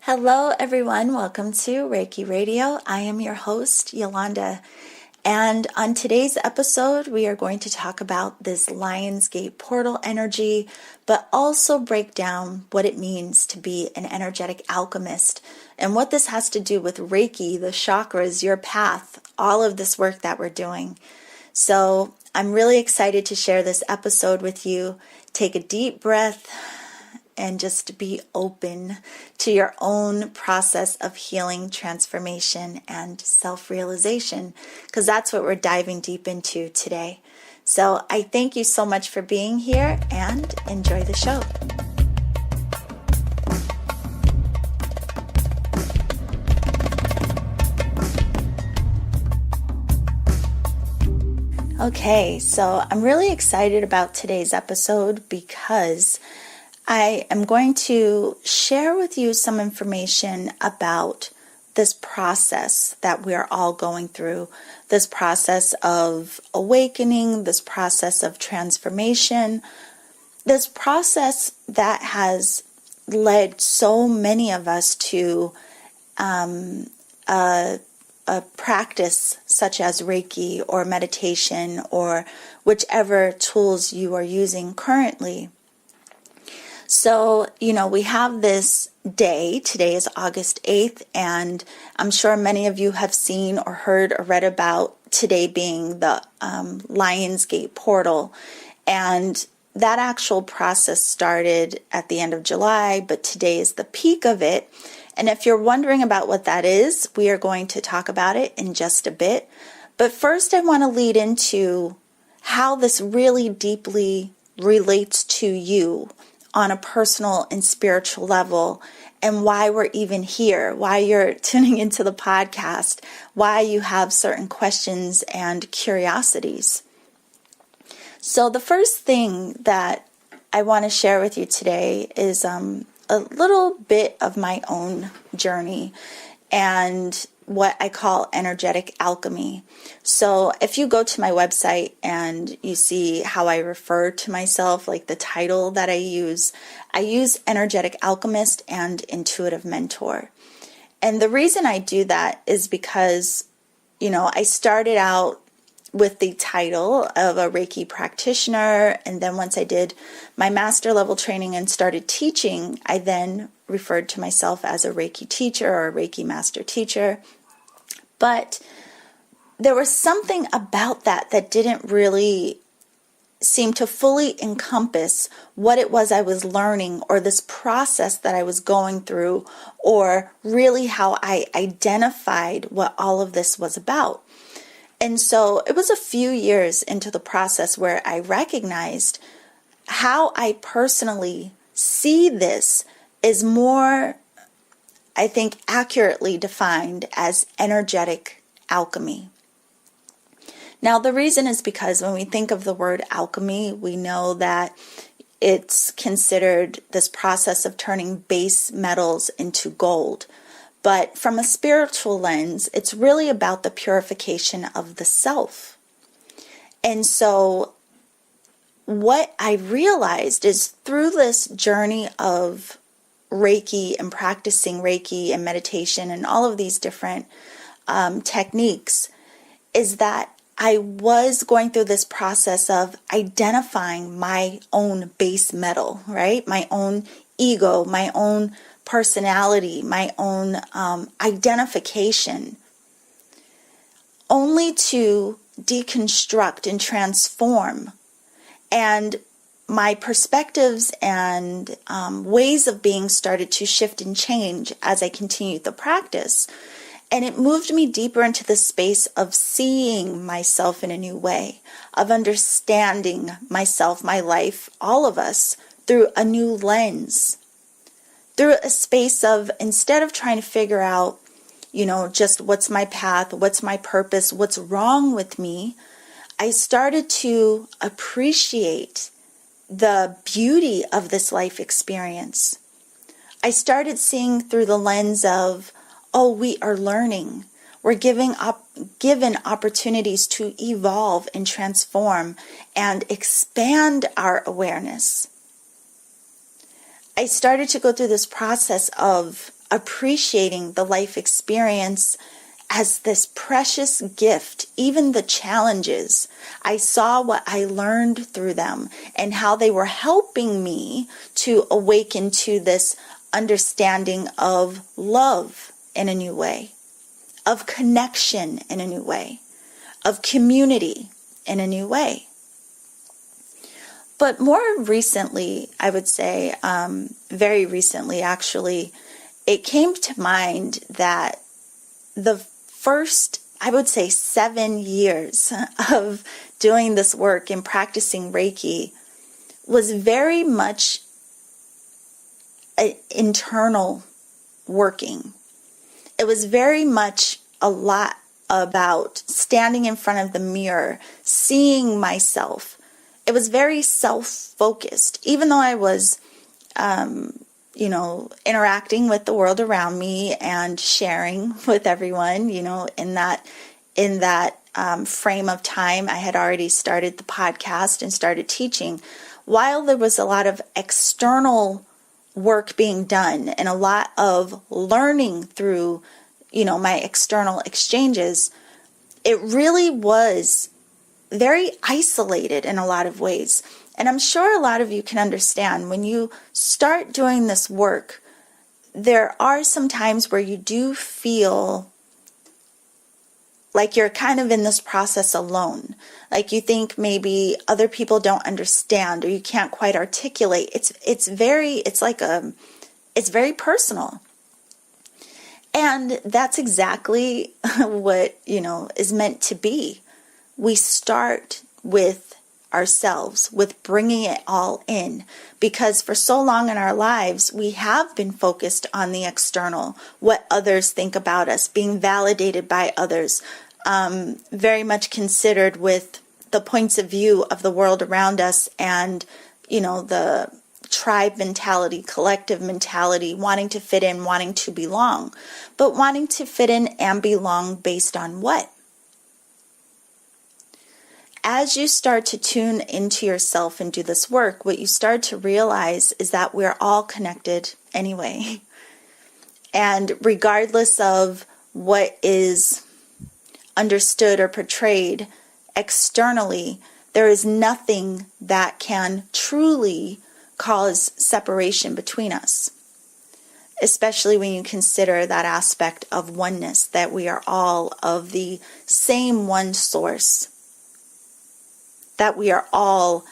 Hello everyone, welcome to Reiki Radio. I am your host, Yolanda. And on today's episode, we are going to talk about this Lionsgate portal energy, but also break down what it means to be an energetic alchemist and what this has to do with Reiki, the chakras, your path, all of this work that we're doing. So I'm really excited to share this episode with you. Take a deep breath and just be open to your own process of healing, transformation, and self-realization, because that's what we're diving deep into today. So I thank you so much for being here and enjoy the show. Okay, so I'm really excited about today's episode because I am going to share with you some information about this process that we're all going through, this process of awakening, this process of transformation, this process that has led so many of us to a practice such as Reiki or meditation or whichever tools you are using currently. So, we have this day. Today is August 8th, and I'm sure many of you have seen or heard or read about today being the Lionsgate portal. And that actual process started at the end of July, but today is the peak of it. And if you're wondering about what that is, we are going to talk about it in just a bit. But first, I want to lead into how this really deeply relates to you on a personal and spiritual level, and why we're even here, why you're tuning into the podcast, why you have certain questions and curiosities. So the first thing that I want to share with you today is a little bit of my own journey and what I call energetic alchemy. So if you go to my website and you see how I refer to myself, like the title that I use energetic alchemist and intuitive mentor. And the reason I do that is because, I started out with the title of a Reiki practitioner, and then once I did my master level training and started teaching, I then referred to myself as a Reiki teacher or a Reiki master teacher. But there was something about that didn't really seem to fully encompass what it was I was learning, or this process that I was going through, or really how I identified what all of this was about. And so it was a few years into the process where I recognized how I personally see this is more, I think, accurately defined as energetic alchemy. Now, the reason is because when we think of the word alchemy, we know that it's considered this process of turning base metals into gold. But from a spiritual lens, it's really about the purification of the self. And so what I realized is through this journey of Reiki and practicing Reiki and meditation and all of these different techniques, is that I was going through this process of identifying my own base metal, right? My own ego, my own personality, my own identification, only to deconstruct and transform. And my perspectives and ways of being started to shift and change as I continued the practice. And it moved me deeper into the space of seeing myself in a new way, of understanding myself, my life, all of us, through a new lens. Through a space of, instead of trying to figure out, just what's my path, what's my purpose, what's wrong with me, I started to appreciate the beauty of this life experience. I started seeing through the lens of, we are learning. We're given opportunities to evolve and transform and expand our awareness. I started to go through this process of appreciating the life experience as this precious gift, even the challenges. I saw what I learned through them and how they were helping me to awaken to this understanding of love in a new way, of connection in a new way, of community in a new way. But more recently, I would say, very recently actually, it came to mind that the first, I would say, 7 years of doing this work and practicing Reiki was very much an internal working. It was very much a lot about standing in front of the mirror, seeing myself. It was very self-focused, even though I was, interacting with the world around me and sharing with everyone, in that frame of time. I had already started the podcast and started teaching. While there was a lot of external work being done and a lot of learning through, my external exchanges, it really was very isolated in a lot of ways. And I'm sure a lot of you can understand when you start doing this work, there are some times where you do feel like you're kind of in this process alone. Like you think maybe other people don't understand or you can't quite articulate. It's very personal. And that's exactly what, is meant to be. We start with ourselves, with bringing it all in, because for so long in our lives, we have been focused on the external, what others think about us, being validated by others, very much considered with the points of view of the world around us and, the tribe mentality, collective mentality, wanting to fit in, wanting to belong, but wanting to fit in and belong based on what? As you start to tune into yourself and do this work, what you start to realize is that we're all connected anyway. And regardless of what is understood or portrayed externally, there is nothing that can truly cause separation between us, especially when you consider that aspect of oneness, that we are all of the same one source, that we are all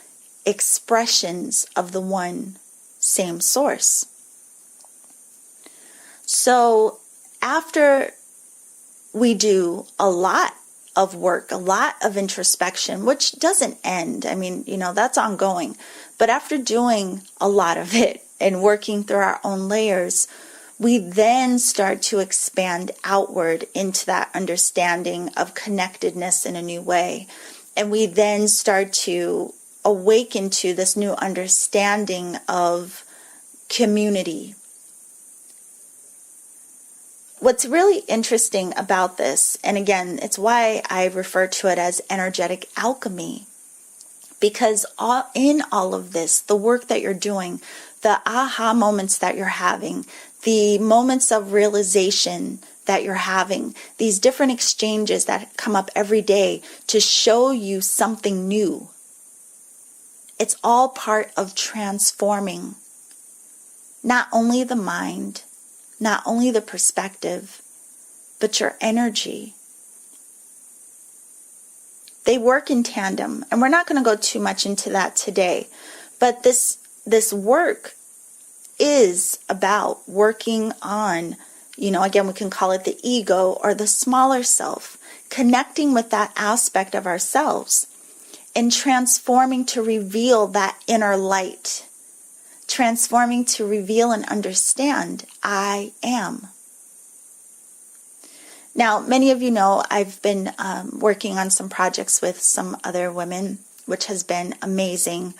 expressions of the one same source. So after we do a lot of work, a lot of introspection, which doesn't end. I mean, that's ongoing. But after doing a lot of it and working through our own layers, we then start to expand outward into that understanding of connectedness in a new way. And we then start to awaken to this new understanding of community. What's really interesting about this, and again, it's why I refer to it as energetic alchemy, because in all of this, the work that you're doing, the aha moments that you're having, the moments of realization that you're having, these different exchanges that come up every day to show you something new, it's all part of transforming not only the mind, not only the perspective, but your energy. They work in tandem, and we're not going to go too much into that today, but this work is about working on, again, we can call it the ego or the smaller self, connecting with that aspect of ourselves and transforming to reveal that inner light, transforming to reveal and understand I am. Now, many of you know I've been working on some projects with some other women, which has been amazing.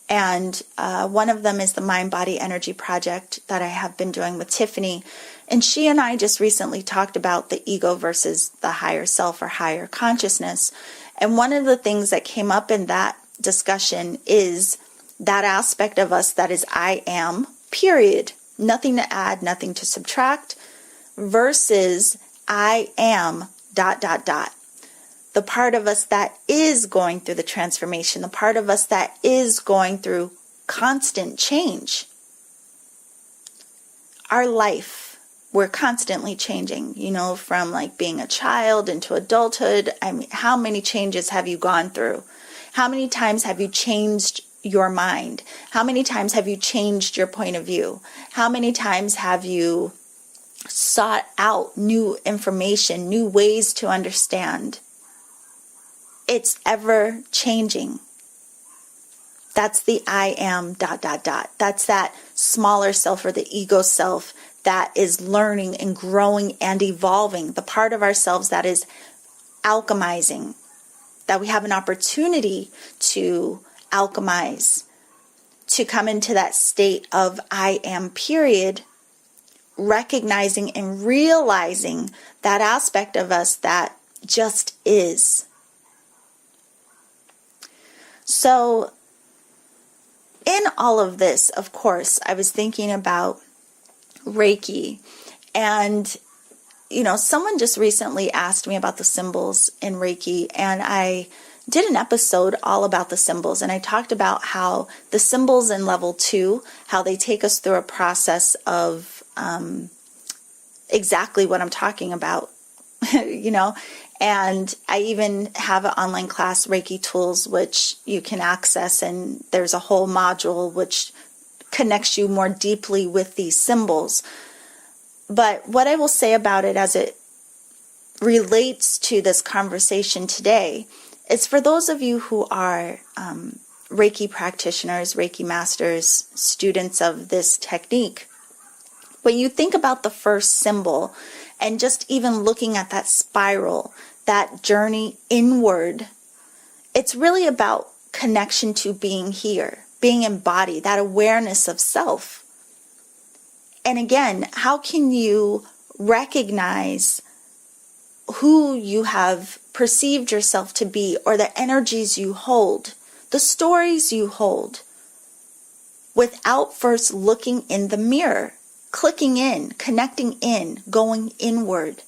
And one of them is the Mind Body Energy project that I have been doing with Tiffany. And she and I just recently talked about the ego versus the higher self or higher consciousness. And one of the things that came up in that discussion is that aspect of us that is I am, period, Nothing to add, nothing to subtract, versus I am ... The part of us that is going through the transformation, the part of us that is going through constant change. Our life, we're constantly changing, from like being a child into adulthood. I mean, how many changes have you gone through? How many times have you changed your mind? How many times have you changed your point of view? How many times have you sought out new information, new ways to understand? It's ever changing. That's the I am ... That's that smaller self, or the ego self, that is learning and growing and evolving. The part of ourselves that is alchemizing, that we have an opportunity to alchemize, to come into that state of I am period, recognizing and realizing that aspect of us that just is. So in all of this, of course, I was thinking about Reiki, and someone just recently asked me about the symbols in Reiki, and I did an episode all about the symbols, and I talked about how the symbols in level 2, how they take us through a process of exactly what I'm talking about, and I even have an online class, Reiki Tools, which you can access, and there's a whole module which connects you more deeply with these symbols. But what I will say about it as it relates to this conversation today is, for those of you who are Reiki practitioners, Reiki masters, students of this technique, when you think about the first symbol, and just even looking at that spiral, that journey inward, it's really about connection to being here, being embodied, that awareness of self. And again, how can you recognize who you have perceived yourself to be, or the energies you hold, the stories you hold, without first looking in the mirror, clicking in, connecting in, going inward?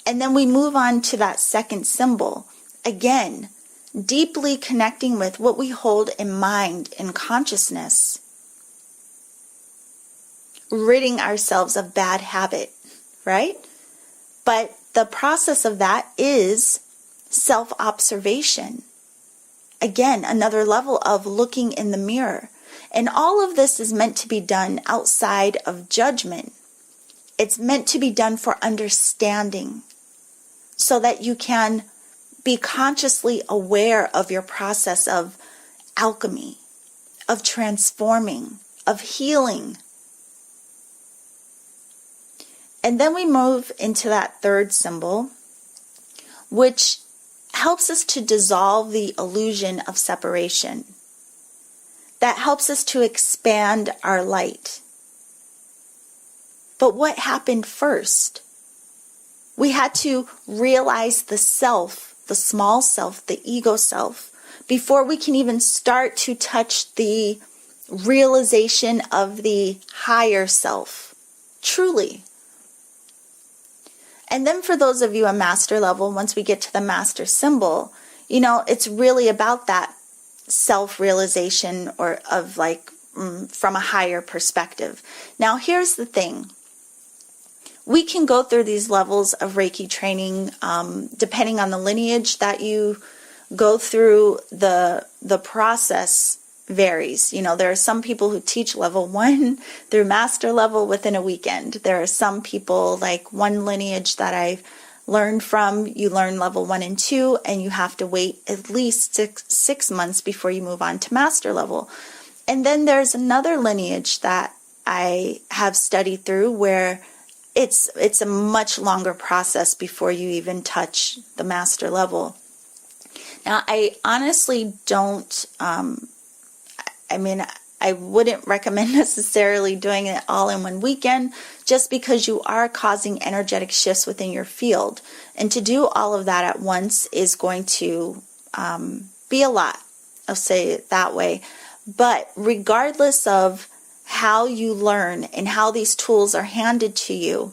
And then we move on to that second symbol. Again, deeply connecting with what we hold in mind and consciousness. Ridding ourselves of bad habit, right? But the process of that is self-observation. Again, another level of looking in the mirror. And all of this is meant to be done outside of judgment. It's meant to be done for understanding, so that you can be consciously aware of your process of alchemy, of transforming, of healing. And then we move into that third symbol, which helps us to dissolve the illusion of separation. That helps us to expand our light. But what happened first? We had to realize the self, the small self, the ego self, before we can even start to touch the realization of the higher self, truly. And then for those of you at master level, once we get to the master symbol, it's really about that self-realization, or of from a higher perspective. Now, here's the thing. We can go through these levels of Reiki training depending on the lineage that you go through. The process varies. There are some people who teach level 1 through master level within a weekend. There are some people, like one lineage that I've learned from, you learn level 1 and 2, and you have to wait at least six months before you move on to master level. And then there's another lineage that I have studied through where it's a much longer process before you even touch the master level. Now, I honestly don't, I wouldn't recommend necessarily doing it all in one weekend, just because you are causing energetic shifts within your field. And to do all of that at once is going to be a lot. I'll say it that way. But regardless of how you learn and how these tools are handed to you,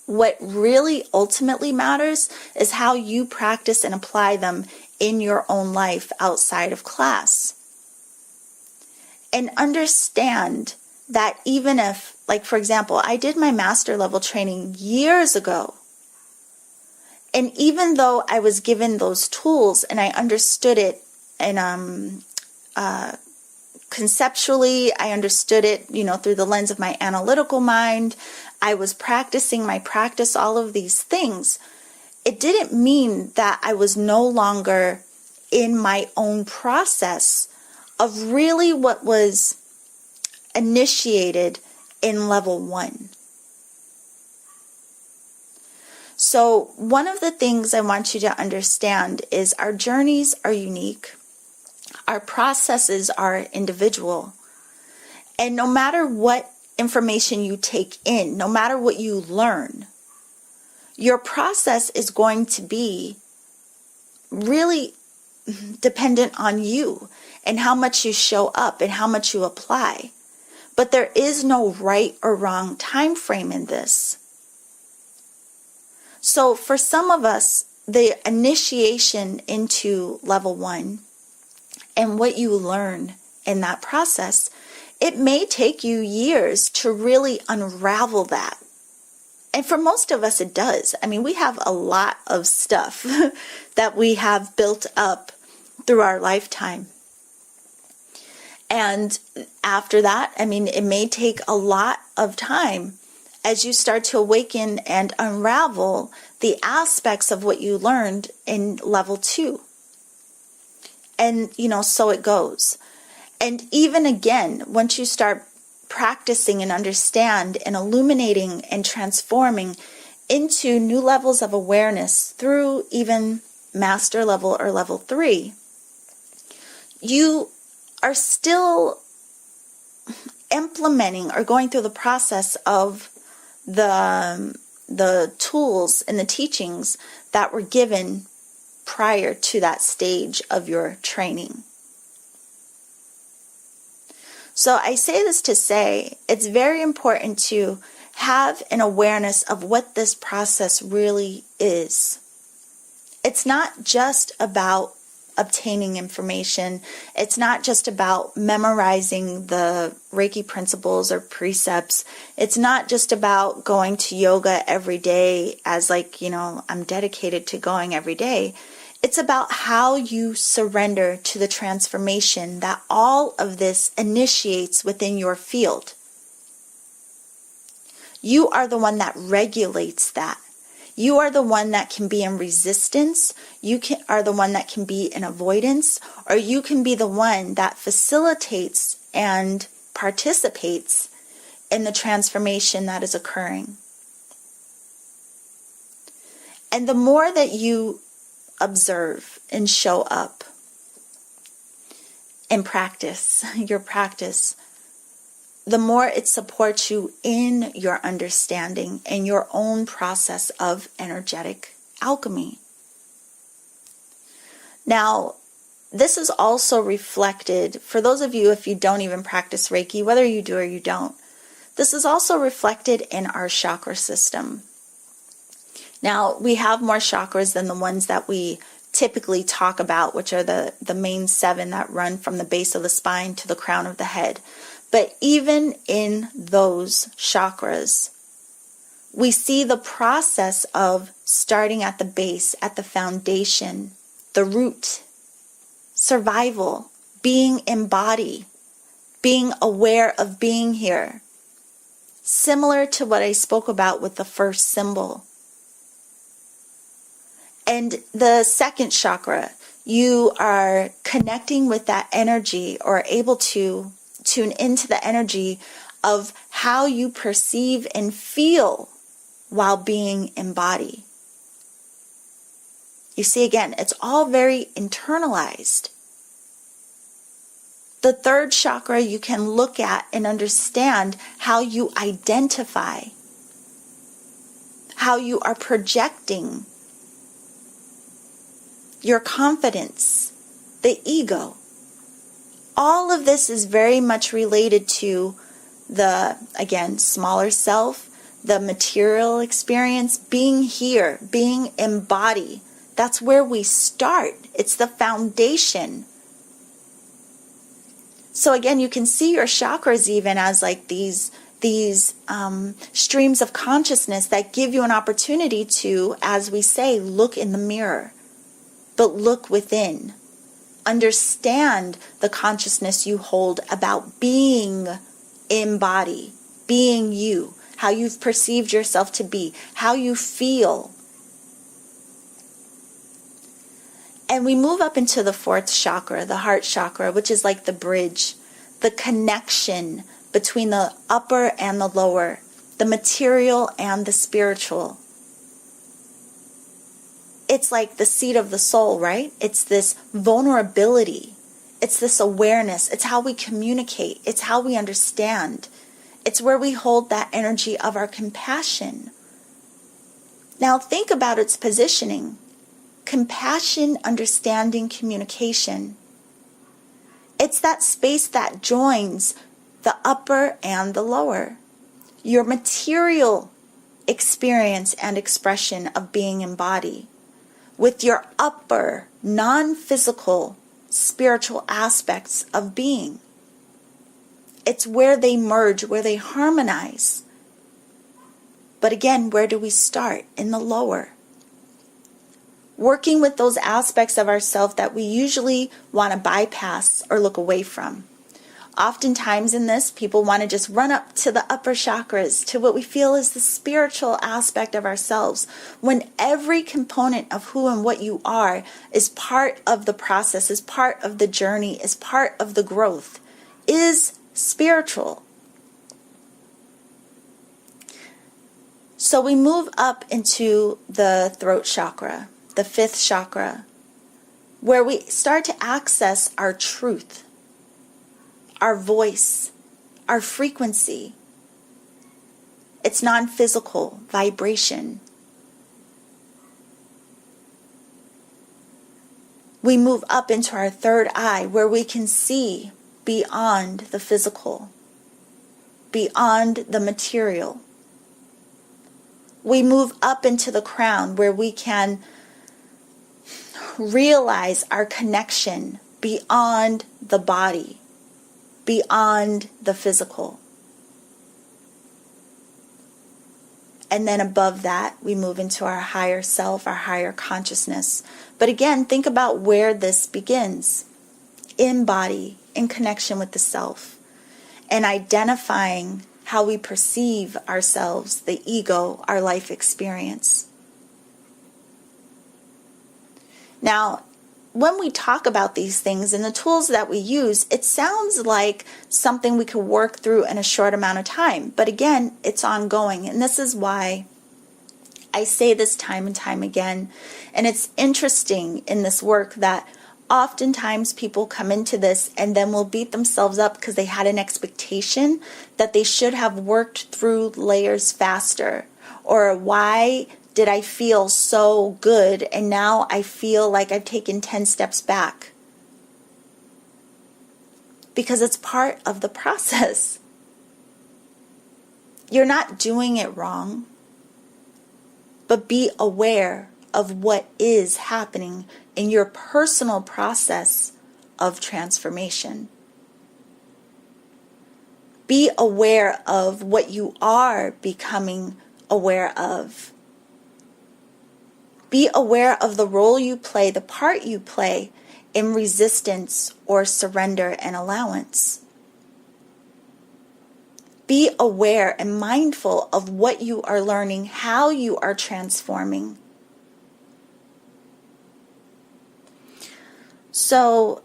what really ultimately matters is how you practice and apply them in your own life outside of class. And understand that even if, like for example, I did my master level training years ago, and even though I was given those tools and I understood it, and conceptually, I understood it, through the lens of my analytical mind, I was practicing my practice, all of these things, it didn't mean that I was no longer in my own process of really what was initiated in level 1. So one of the things I want you to understand is our journeys are unique. Our processes are individual. And no matter what information you take in, no matter what you learn, your process is going to be really dependent on you and how much you show up and how much you apply. But there is no right or wrong time frame in this. So for some of us, the initiation into level 1 and what you learn in that process, it may take you years to really unravel that. And for most of us, it does. I mean, we have a lot of stuff that we have built up through our lifetime. And after that, I mean, it may take a lot of time as you start to awaken and unravel the aspects of what you learned in level 2. And, so it goes. And even again, once you start practicing and understand and illuminating and transforming into new levels of awareness through even master level or level 3, you are still implementing or going through the process of the tools and the teachings that were given prior to that stage of your training. So I say this to say it's very important to have an awareness of what this process really is. It's not just about obtaining information. It's not just about memorizing the Reiki principles or precepts. It's not just about going to yoga every day as I'm dedicated to going every day. It's about how you surrender to the transformation that all of this initiates within your field. You are the one that regulates that. You are the one that can be in resistance. You are the one that can be in avoidance, or you can be the one that facilitates and participates in the transformation that is occurring. And the more that you observe and show up and practice your practice, the more it supports you in your understanding and your own process of energetic alchemy. Now, this is also reflected, for those of you, if you don't even practice Reiki, whether you do or you don't, this is also reflected in our chakra system. Now, we have more chakras than the ones that we typically talk about, which are the main 7 that run from the base of the spine to the crown of the head. But even in those chakras, we see the process of starting at the base, at the foundation, the root, survival, being embodied, being aware of being here. Similar to what I spoke about with the first symbol. And the second chakra, you are connecting with that energy or able to tune into the energy of how you perceive and feel while being embodied. You see, again, it's all very internalized. The third chakra you can look at and understand how you identify, how you are projecting your confidence, the ego. All of this is very much related to the, again, smaller self, the material experience, being here, being embodied. That's where we start. It's the foundation. So again, you can see your chakras even as like these streams of consciousness that give you an opportunity to, as we say, look in the mirror, but look within. Understand the consciousness you hold about being embodied, being you, how you've perceived yourself to be, how you feel. And we move up into the fourth chakra, the heart chakra, which is like the bridge, the connection between the upper and the lower, the material and the spiritual. It's like the seat of the soul, right? It's this vulnerability. It's this awareness. It's how we communicate. It's how we understand. It's where we hold that energy of our compassion. Now think about its positioning. Compassion, understanding, communication. It's that space that joins the upper and the lower. Your material experience and expression of being embodied with your upper, non-physical, spiritual aspects of being. It's where they merge, where they harmonize. But again, where do we start? In the lower. Working with those aspects of ourselves that we usually want to bypass or look away from. Oftentimes in this, people want to just run up to the upper chakras, to what we feel is the spiritual aspect of ourselves, when every component of who and what you are is part of the process, is part of the journey, is part of the growth, is spiritual. So we move up into the throat chakra, the fifth chakra, where we start to access our truth, our voice, our frequency. It's non-physical vibration. We move up into our third eye, where we can see beyond the physical, beyond the material. We move up into the crown, where we can realize our connection beyond the body, beyond the physical. And then above that, we move into our higher self, our higher consciousness. But again, think about where this begins. In body, in connection with the self, and identifying how we perceive ourselves, the ego, our life experience. Now, when we talk about these things and the tools that we use, it sounds like something we could work through in a short amount of time. But again, it's ongoing. And this is why I say this time and time again. And it's interesting in this work that oftentimes people come into this and then will beat themselves up because they had an expectation that they should have worked through layers faster. Or why did I feel so good and now I feel like I've taken 10 steps back? Because it's part of the process. You're not doing it wrong, but be aware of what is happening in your personal process of transformation. Be aware of what you are becoming aware of. Be aware of the role you play, the part you play in resistance or surrender and allowance. Be aware and mindful of what you are learning, how you are transforming. So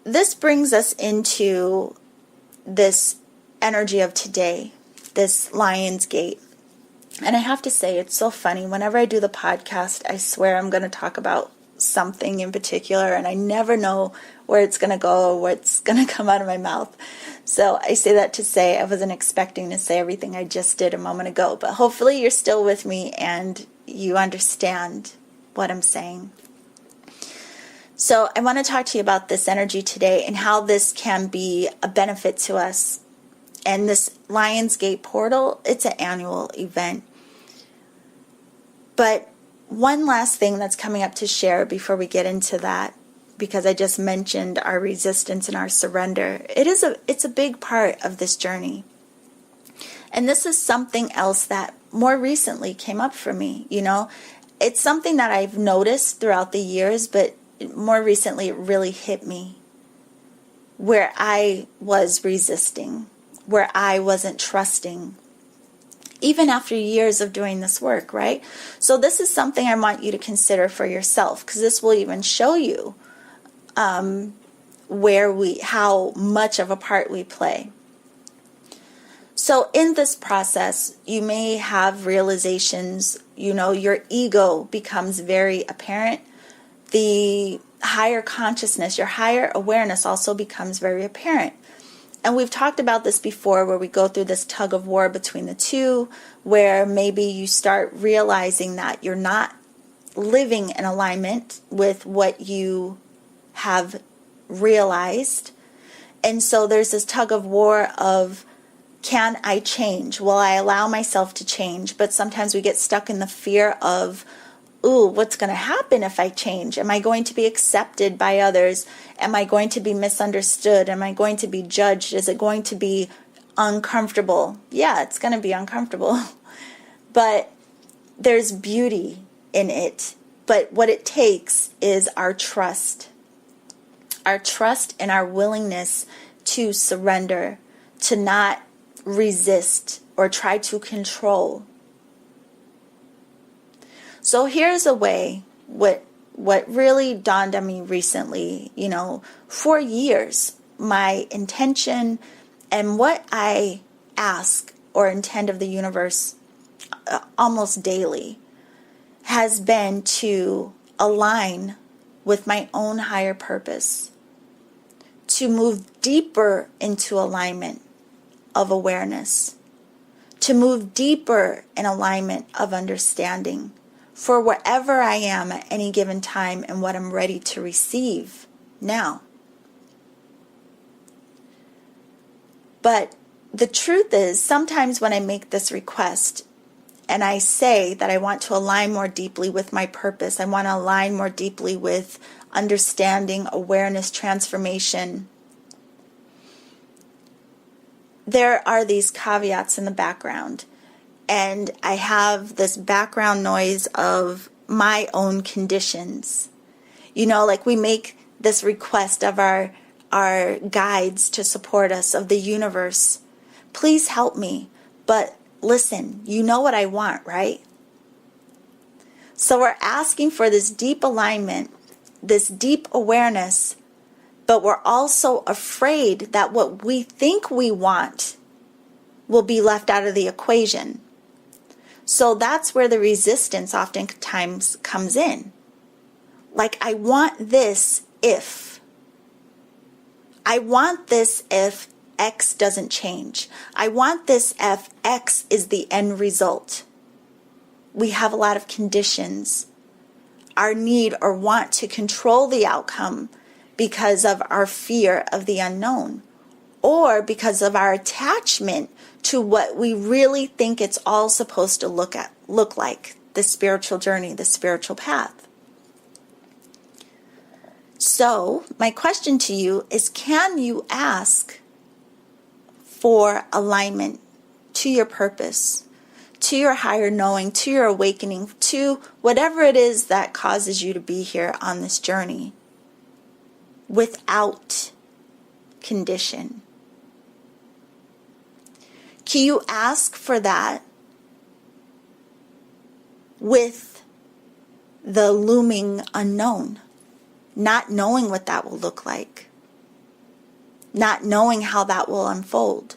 this brings us into this energy of today, this Lion's Gate. And I have to say, it's so funny. Whenever I do the podcast, I swear I'm going to talk about something in particular, and I never know where it's going to go, what's going to come out of my mouth. So I say that to say I wasn't expecting to say everything I just did a moment ago, but hopefully you're still with me and you understand what I'm saying. So I want to talk to you about this energy today and how this can be a benefit to us. And this Lionsgate portal, it's an annual event. But one last thing that's coming up to share before we get into that, because I just mentioned our resistance and our surrender. It's a big part of this journey. And this is something else that more recently came up for me, It's something that I've noticed throughout the years, but more recently it really hit me. Where I was resisting, where I wasn't trusting, even after years of doing this work, right? So this is something I want you to consider for yourself, because this will even show you how much of a part we play. So in this process, you may have realizations, your ego becomes very apparent. The higher consciousness, your higher awareness also becomes very apparent. And we've talked about this before, where we go through this tug of war between the two, where maybe you start realizing that you're not living in alignment with what you have realized. And so there's this tug of war of, can I change? Will I allow myself to change? But sometimes we get stuck in the fear of, ooh, what's going to happen if I change? Am I going to be accepted by others? Am I going to be misunderstood? Am I going to be judged? Is it going to be uncomfortable? Yeah, it's going to be uncomfortable. But there's beauty in it. But what it takes is our trust. Our trust and our willingness to surrender, to not resist or try to control. So here's a way, what really dawned on me recently, for years, my intention and what I ask or intend of the universe almost daily has been to align with my own higher purpose, to move deeper into alignment of awareness, to move deeper in alignment of understanding for wherever I am at any given time and what I'm ready to receive now. But the truth is, sometimes when I make this request and I say that I want to align more deeply with my purpose, I want to align more deeply with understanding, awareness, transformation, there are these caveats in the background. And I have this background noise of my own conditions. Like we make this request of our guides to support us, of the universe. Please help me. But listen, you know what I want, right? So we're asking for this deep alignment, this deep awareness, but we're also afraid that what we think we want will be left out of the equation. So that's where the resistance oftentimes comes in. Like, I want this if. I want this if X doesn't change. I want this if X is the end result. We have a lot of conditions. Our need or want to control the outcome because of our fear of the unknown, or because of our attachment to what we really think it's all supposed to look like, the spiritual journey, the spiritual path. So, my question to you is, can you ask for alignment to your purpose, to your higher knowing, to your awakening, to whatever it is that causes you to be here on this journey, without condition? Can you ask for that with the looming unknown, not knowing what that will look like, not knowing how that will unfold?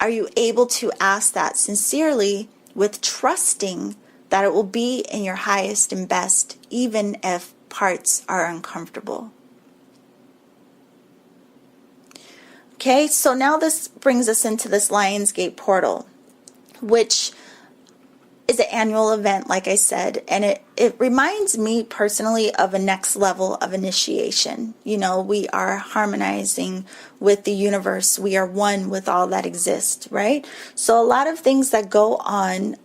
Are you able to ask that sincerely with trusting that it will be in your highest and best, even if parts are uncomfortable? Okay, so now this brings us into this Lionsgate portal, which is an annual event, like I said, and it reminds me personally of a next level of initiation. We are harmonizing with the universe. We are one with all that exists, right? So a lot of things that go on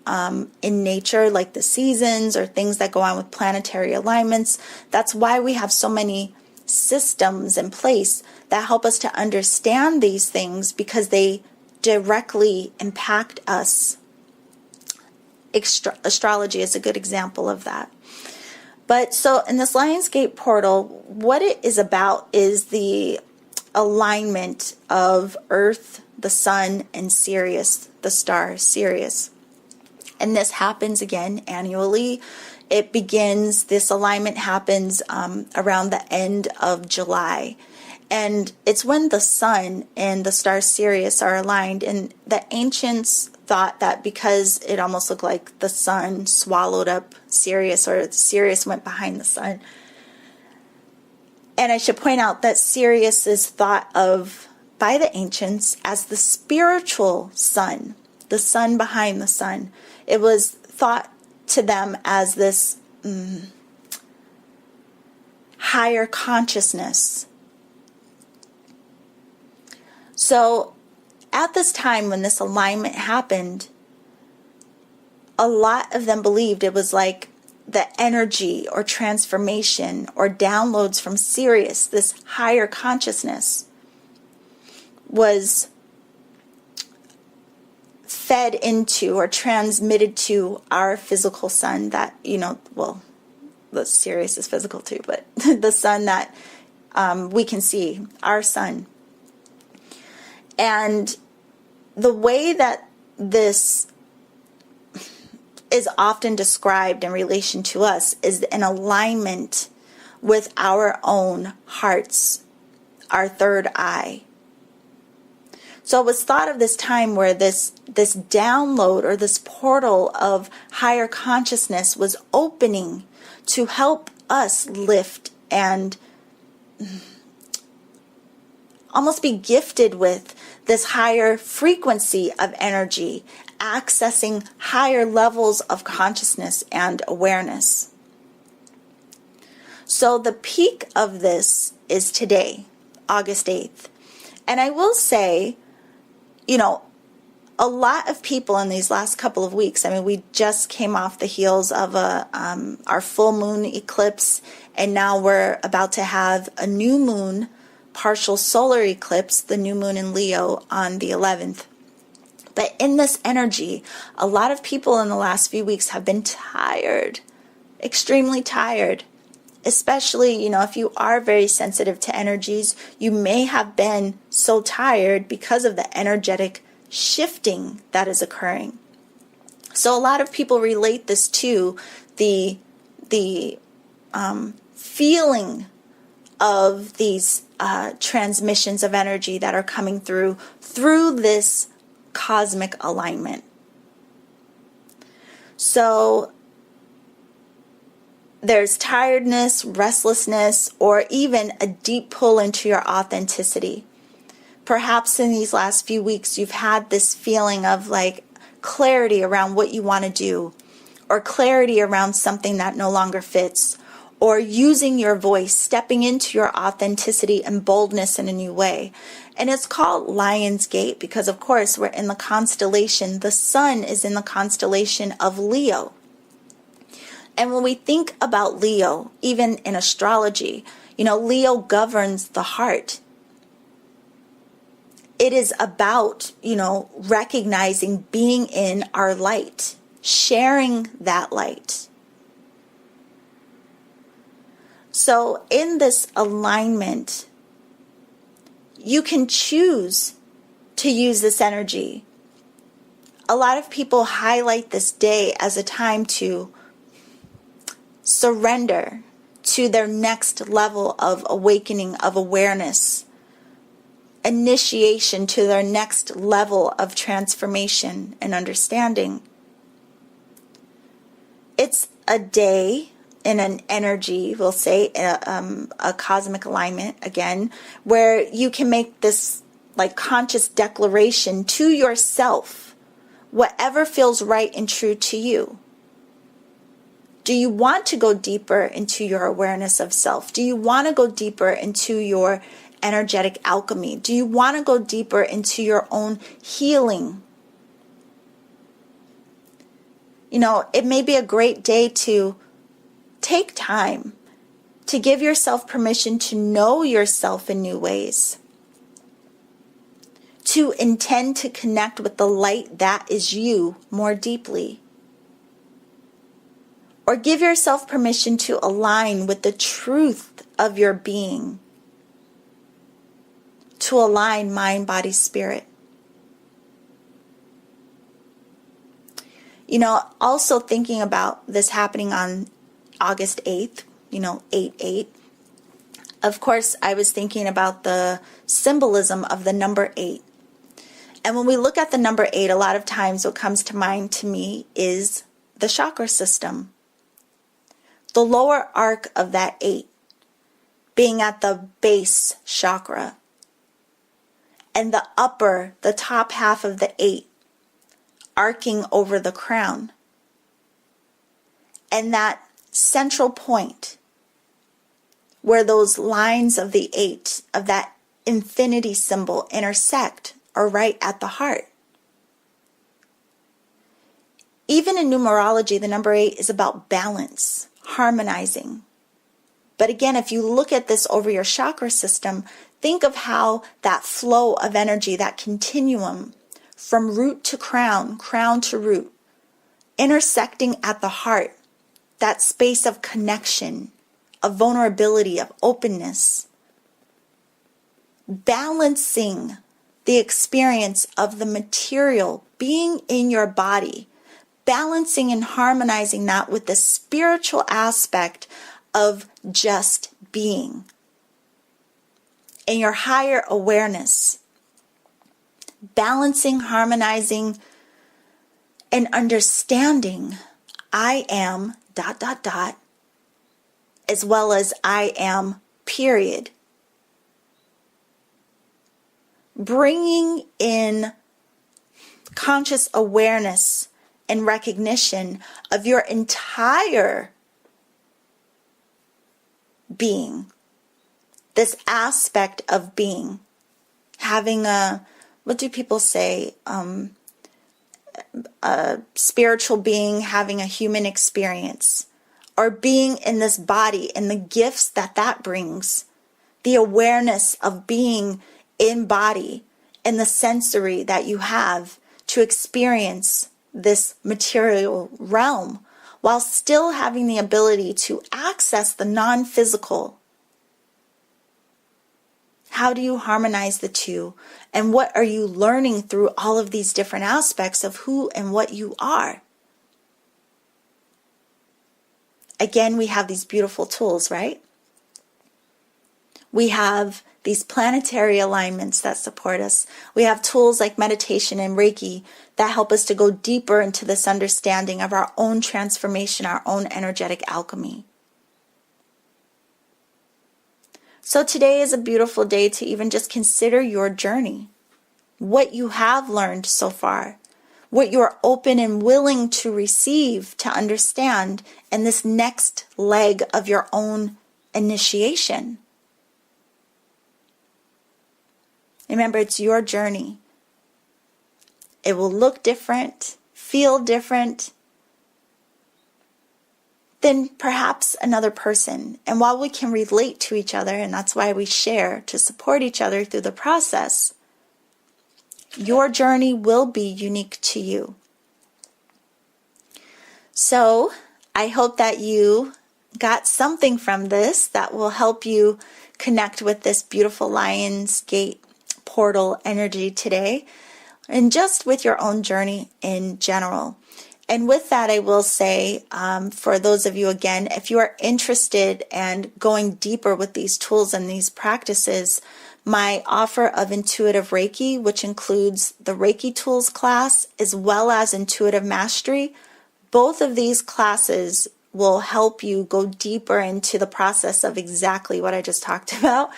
in nature, like the seasons or things that go on with planetary alignments, that's why we have so many systems in place that help us to understand these things, because they directly impact us. Astrology is a good example of that. But so in this Lionsgate portal, what it is about is the alignment of Earth, the Sun, and Sirius, the star Sirius. And this happens again annually. This alignment happens around the end of July. And it's when the Sun and the star Sirius are aligned. And the ancients thought that because it almost looked like the Sun swallowed up Sirius, or Sirius went behind the Sun. And I should point out that Sirius is thought of by the ancients as the spiritual sun, the sun behind the sun. It was thought to them as this higher consciousness. So at this time when this alignment happened, a lot of them believed it was like the energy or transformation or downloads from Sirius, this higher consciousness, was fed into or transmitted to our physical sun that, the Sirius is physical too, but the sun that we can see, our sun. And the way that this is often described in relation to us is in alignment with our own hearts, our third eye. So it was thought of this time where this download or this portal of higher consciousness was opening to help us lift and almost be gifted with this higher frequency of energy, accessing higher levels of consciousness and awareness. So the peak of this is today, August 8th. And I will say, a lot of people in these last couple of weeks, we just came off the heels of our full moon eclipse, and now we're about to have a new moon partial solar eclipse, the new moon in Leo, on the 11th. But in this energy, a lot of people in the last few weeks have been tired, extremely tired. Especially, if you are very sensitive to energies, you may have been so tired because of the energetic shifting that is occurring. So a lot of people relate this to the feeling of these transmissions of energy that are coming through this cosmic alignment. So there's tiredness, restlessness, or even a deep pull into your authenticity. Perhaps in these last few weeks you've had this feeling of like clarity around what you want to do, or clarity around something that no longer fits, or using your voice, stepping into your authenticity and boldness in a new way. And it's called Lion's Gate because, of course, we're in the constellation. The sun is in the constellation of Leo. And when we think about Leo, even in astrology, Leo governs the heart. It is about, recognizing being in our light, sharing that light. So in this alignment, you can choose to use this energy. A lot of people highlight this day as a time to surrender to their next level of awakening, of awareness, initiation to their next level of transformation and understanding. It's a day in an energy, we'll say, a cosmic alignment again, where you can make this like conscious declaration to yourself whatever feels right and true to you. Do you want to go deeper into your awareness of self? Do you want to go deeper into your energetic alchemy? Do you want to go deeper into your own healing? You know, it may be a great day to take time to give yourself permission to know yourself in new ways, to intend to connect with the light that is you more deeply, or give yourself permission to align with the truth of your being, to align mind, body, spirit. You know, also thinking about this happening on August 8th, 8/8. Of course, I was thinking about the symbolism of the number 8. And when we look at the number 8, a lot of times what comes to mind to me is the chakra system. The lower arc of that 8 being at the base chakra. And the top half of the 8 arcing over the crown. And that central point where those lines of the 8, of that infinity symbol, intersect are right at the heart. Even in numerology, the number 8 is about balance, harmonizing. But again, if you look at this over your chakra system, think of how that flow of energy, that continuum from root to crown, crown to root, intersecting at the heart, that space of connection, of vulnerability, of openness, balancing the experience of the material being in your body, balancing and harmonizing that with the spiritual aspect of just being and your higher awareness, balancing, harmonizing, and understanding I am ... as well as I am, period. Bringing in conscious awareness and recognition of your entire being, this aspect of being, having what do people say, a spiritual being having a human experience, or being in this body and the gifts that brings, the awareness of being in body and the sensory that you have to experience this material realm while still having the ability to access the non-physical. How do you harmonize the two? And what are you learning through all of these different aspects of who and what you are? Again, we have these beautiful tools, right? We have these planetary alignments that support us. We have tools like meditation and Reiki that help us to go deeper into this understanding of our own transformation, our own energetic alchemy. So today is a beautiful day to even just consider your journey, what you have learned so far, what you're open and willing to receive, to understand in this next leg of your own initiation. Remember, it's your journey. It will look different, feel different than perhaps another person. And while we can relate to each other, and that's why we share to support each other through the process, your journey will be unique to you. So I hope that you got something from this that will help you connect with this beautiful Lion's Gate portal energy today, and just with your own journey in general. And with that, I will say, for those of you, again, if you are interested in going deeper with these tools and these practices, my offer of Intuitive Reiki, which includes the Reiki Tools class as well as Intuitive Mastery, both of these classes will help you go deeper into the process of exactly what I just talked about.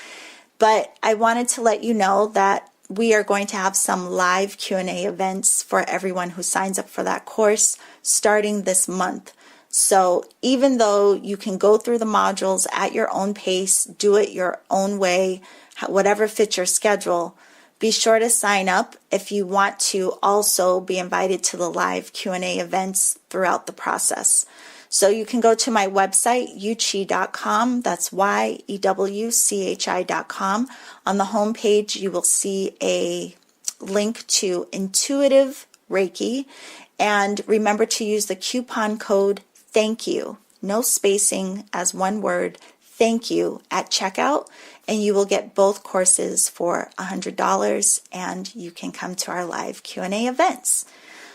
But I wanted to let you know that we are going to have some live Q&A events for everyone who signs up for that course starting this month. So even though you can go through the modules at your own pace, do it your own way, whatever fits your schedule, be sure to sign up if you want to also be invited to the live Q&A events throughout the process. So you can go to my website, yewchi.com. That's YEWCHI.com. On the home page, you will see a link to Intuitive Reiki. And remember to use the coupon code Thank You, no spacing, as one word, Thank You, at checkout, and you will get both courses for $100, and you can come to our live Q&A events.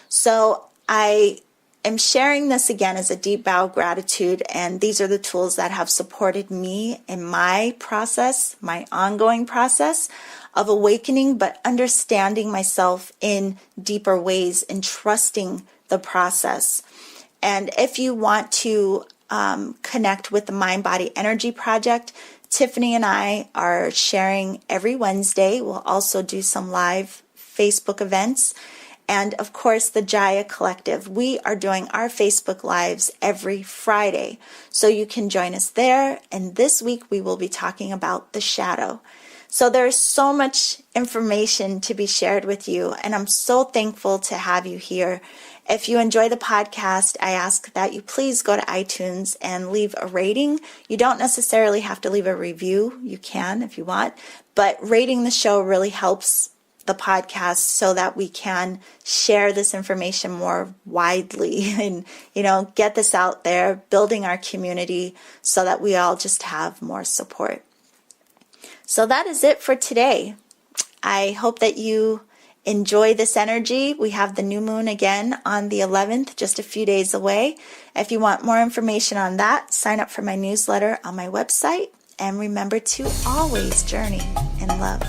So I am sharing this again as a deep bow of gratitude, and these are the tools that have supported me in my process, my ongoing process of awakening, but understanding myself in deeper ways and trusting the process. And if you want to connect with the Mind Body Energy Project, Tiffany and I are sharing every Wednesday. We'll also do some live Facebook events. And of course, the Jaya Collective. We are doing our Facebook Lives every Friday. So you can join us there. And this week we will be talking about the shadow. So there's so much information to be shared with you. And I'm so thankful to have you here. If you enjoy the podcast, I ask that you please go to iTunes and leave a rating. You don't necessarily have to leave a review. You can if you want. But rating the show really helps the podcast so that we can share this information more widely and, get this out there, building our community so that we all just have more support. So that is it for today. I hope that you enjoy this energy. We have the new moon again on the 11th, just a few days away. If you want more information on that, sign up for my newsletter on my website. And remember to always journey in love.